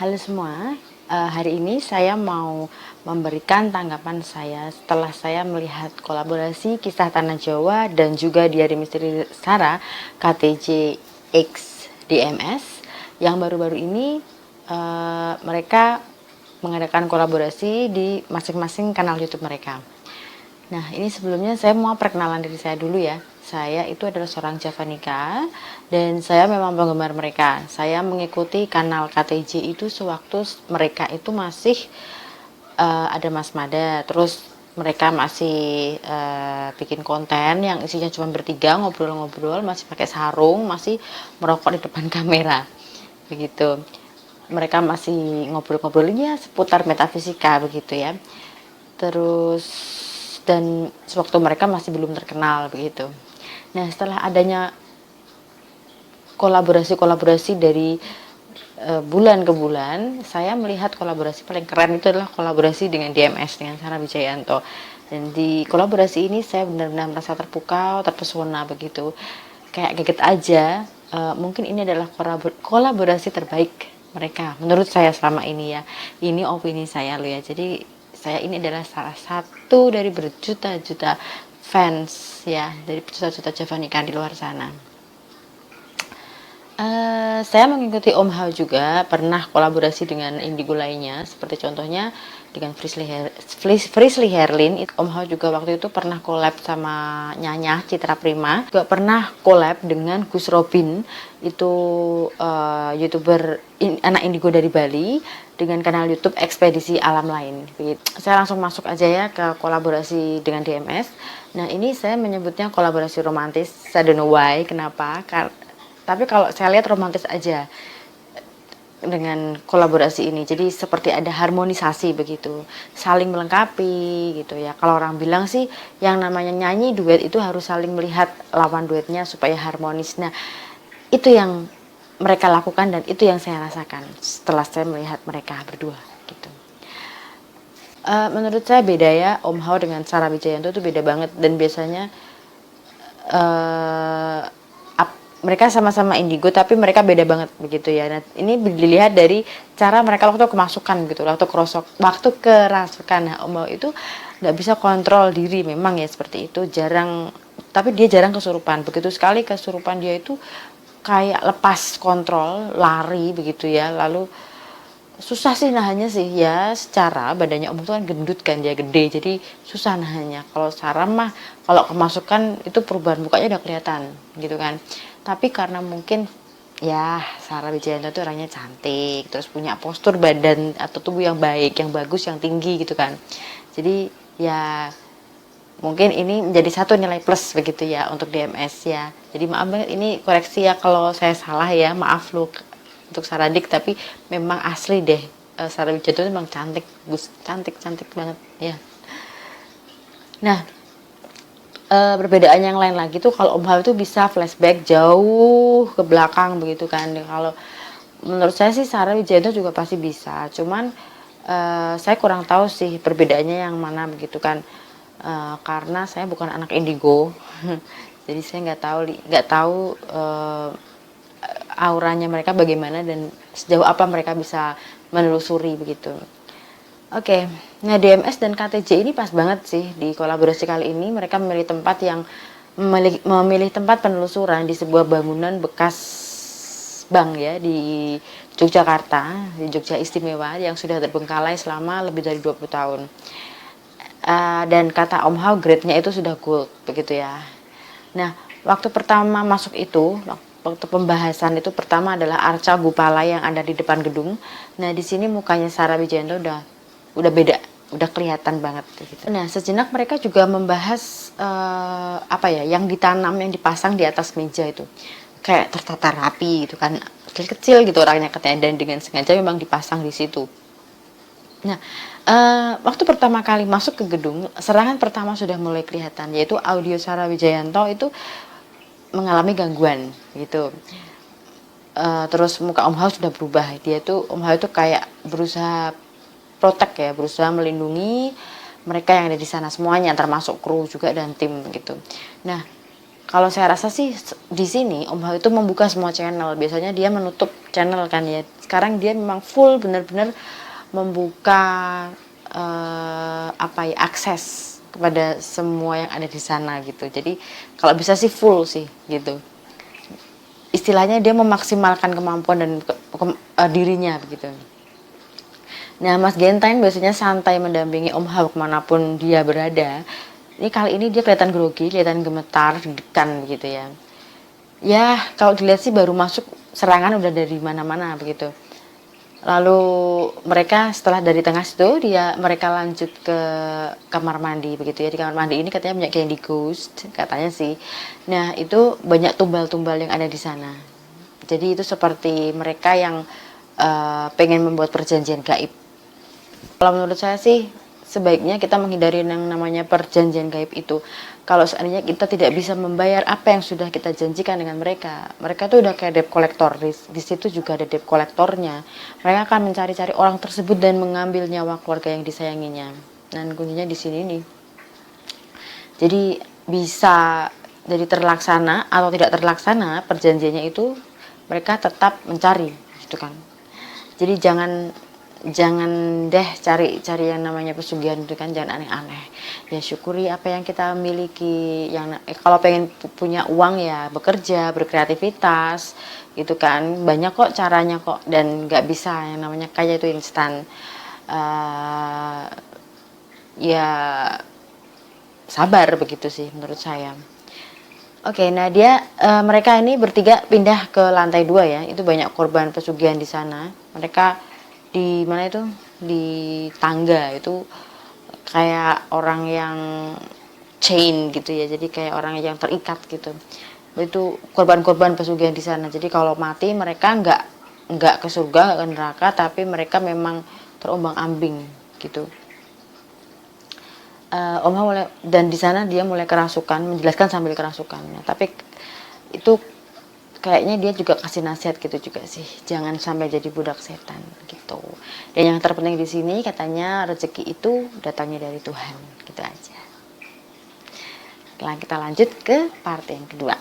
Halo semua, hari ini saya mau memberikan tanggapan saya setelah saya melihat kolaborasi Kisah Tanah Jawa dan juga Diari Misteri Sarah KTJ X DMS yang baru-baru ini mereka mengadakan kolaborasi di masing-masing kanal YouTube mereka. Nah, ini sebelumnya saya mau perkenalan diri saya dulu ya. Saya itu adalah seorang Javanika dan saya memang penggemar mereka. Saya mengikuti kanal KTJ itu sewaktu mereka itu masih ada Mas Mada. Terus mereka masih bikin konten yang isinya cuma bertiga, ngobrol-ngobrol, masih pakai sarung, masih merokok di depan kamera. Begitu. Mereka masih ngobrol-ngobrolnya seputar metafisika begitu ya. Terus dan sewaktu mereka masih belum terkenal begitu. Nah, setelah adanya kolaborasi dari bulan ke bulan, saya melihat kolaborasi paling keren itu adalah kolaborasi dengan DMS, dengan Sarah Wijayanto. Dan di kolaborasi ini saya benar-benar merasa terpukau, terpesona begitu. Kayak kaget aja, mungkin ini adalah kolaborasi terbaik mereka menurut saya selama ini ya. Ini opini saya loh ya. Jadi saya ini adalah salah satu dari berjuta-juta fans ya, dari berjuta-juta Javanika di luar sana. Saya mengikuti Om Hao juga, pernah kolaborasi dengan indigo lainnya, seperti contohnya dengan Frisley Herlin. Om Hao juga waktu itu pernah collab sama Nyanya Citra Prima, juga pernah collab dengan Gus Robin, itu youtuber anak indigo dari Bali, dengan kanal YouTube Ekspedisi Alam Lain. Saya langsung masuk aja ya ke kolaborasi dengan DMS. Nah, ini saya menyebutnya kolaborasi romantis. I don't know why, kenapa? Tapi kalau saya lihat romantis aja dengan kolaborasi ini. Jadi seperti ada harmonisasi begitu, saling melengkapi gitu ya. Kalau orang bilang sih yang namanya nyanyi duet itu harus saling melihat lawan duetnya supaya harmonis. Nah, itu yang mereka lakukan dan itu yang saya rasakan setelah saya melihat mereka berdua gitu. Menurut saya beda ya, Om Hao dengan Sarah Wijayanto itu beda banget. Dan biasanya mereka sama-sama indigo tapi mereka beda banget begitu ya. Nah, ini dilihat dari cara mereka waktu kemasukan gitu, waktu kerasukan. Nah, Om Hao itu nggak bisa kontrol diri, memang ya seperti itu, jarang, tapi dia jarang kesurupan. Begitu sekali kesurupan dia itu kayak lepas kontrol, lari begitu ya. Lalu susah sih nahannya sih ya, secara badannya Om tuh kan gendut kan, dia gede, jadi susah nahannya. Kalau Sarah mah kalau kemasukan itu perubahan mukanya udah kelihatan gitu kan. Tapi karena mungkin ya Sarah Wijayanto itu orangnya cantik, terus punya postur badan atau tubuh yang baik, yang bagus, yang tinggi gitu kan. Jadi ya mungkin ini menjadi satu nilai plus begitu ya untuk DMS ya. Jadi maaf banget ini koreksi ya kalau saya salah ya, maaf loh untuk Saradik, tapi memang asli deh, Sarah Wijayanto memang cantik, cantik banget ya. Nah, perbedaan yang lain lagi tuh kalau Om Hao itu bisa flashback jauh ke belakang begitu kan. Kalau menurut saya sih Sarah Wijayanto juga pasti bisa, cuman saya kurang tahu sih perbedaannya yang mana begitu kan. Karena saya bukan anak indigo jadi saya nggak tahu auranya mereka bagaimana dan sejauh apa mereka bisa menelusuri begitu. Oke, nah DMS dan KTJ ini pas banget sih di kolaborasi kali ini. Mereka memilih tempat penelusuran di sebuah bangunan bekas bank ya di Yogyakarta, di Jogja Istimewa yang sudah terbengkalai selama lebih dari 20 tahun. Dan kata Om Hao grade-nya itu sudah gold begitu ya. Nah, waktu pertama masuk itu, waktu pembahasan itu pertama adalah arca Gupala yang ada di depan gedung. Nah, di sini mukanya Sarah Wijayanto udah beda, udah kelihatan banget gitu. Nah, sejenak mereka juga membahas yang ditanam, yang dipasang di atas meja itu. Kayak tertata rapi gitu kan, kecil-kecil gitu orangnya katanya, dan dengan sengaja memang dipasang di situ. Nah, waktu pertama kali masuk ke gedung, serangan pertama sudah mulai kelihatan, yaitu audio Sarah Wijayanto itu mengalami gangguan gitu. Terus muka Om Hao sudah berubah. Om Hao itu kayak berusaha protek ya, berusaha melindungi mereka yang ada di sana semuanya, termasuk kru juga dan tim gitu. Nah, kalau saya rasa sih di sini Om Hao itu membuka semua channel. Biasanya dia menutup channel kan ya, sekarang dia memang full benar-benar membuka akses kepada semua yang ada di sana gitu. Jadi kalau bisa sih full sih gitu. Istilahnya dia memaksimalkan kemampuan dan dirinya begitu. Nah, Mas Gentine biasanya santai mendampingi Om Hao kemanapun dia berada. Ini kali ini dia kelihatan grogi, kelihatan gemetar, deg-degan begitu ya. Ya, kalau dilihat sih baru masuk serangan udah dari mana-mana begitu. Lalu mereka setelah dari tengah situ mereka lanjut ke kamar mandi begitu ya. Di kamar mandi ini katanya banyak candy ghost katanya sih. Nah, itu banyak tumbal-tumbal yang ada di sana. Jadi itu seperti mereka yang pengen membuat perjanjian gaib. Kalau menurut saya sih sebaiknya kita menghindari yang namanya perjanjian gaib itu. Kalau seandainya kita tidak bisa membayar apa yang sudah kita janjikan dengan mereka, mereka tuh udah kayak debt collector. Di situ juga ada debt collectornya. Mereka akan mencari-cari orang tersebut dan mengambil nyawa keluarga yang disayanginya. Dan kuncinya di sini nih. Jadi bisa jadi terlaksana atau tidak terlaksana perjanjiannya itu, mereka tetap mencari, gitu kan. Jadi jangan deh cari yang namanya pesugihan itu kan, jangan aneh-aneh. Ya syukuri apa yang kita miliki. Kalau pengen punya uang ya bekerja, berkreativitas gitu kan. Banyak kok caranya kok, dan nggak bisa yang namanya kaya itu instan. Ya sabar begitu sih menurut saya. Oke, nah mereka ini bertiga pindah ke lantai 2 ya. Itu banyak korban pesugihan di sana. Mereka di mana itu, di tangga itu kayak orang yang chain gitu ya, jadi kayak orang yang terikat gitu. Itu korban-korban pesugihan di sana. Jadi kalau mati mereka nggak ke surga, nggak ke neraka, tapi mereka memang terombang-ambing gitu. Om Ha mulai, dan di sana dia mulai kerasukan, menjelaskan sambil kerasukan. Nah, tapi itu kayaknya dia juga kasih nasihat gitu juga sih, jangan sampai jadi budak setan gitu. Dan yang terpenting di sini katanya rezeki itu datangnya dari Tuhan, gitu aja. Kita lanjut ke part yang kedua.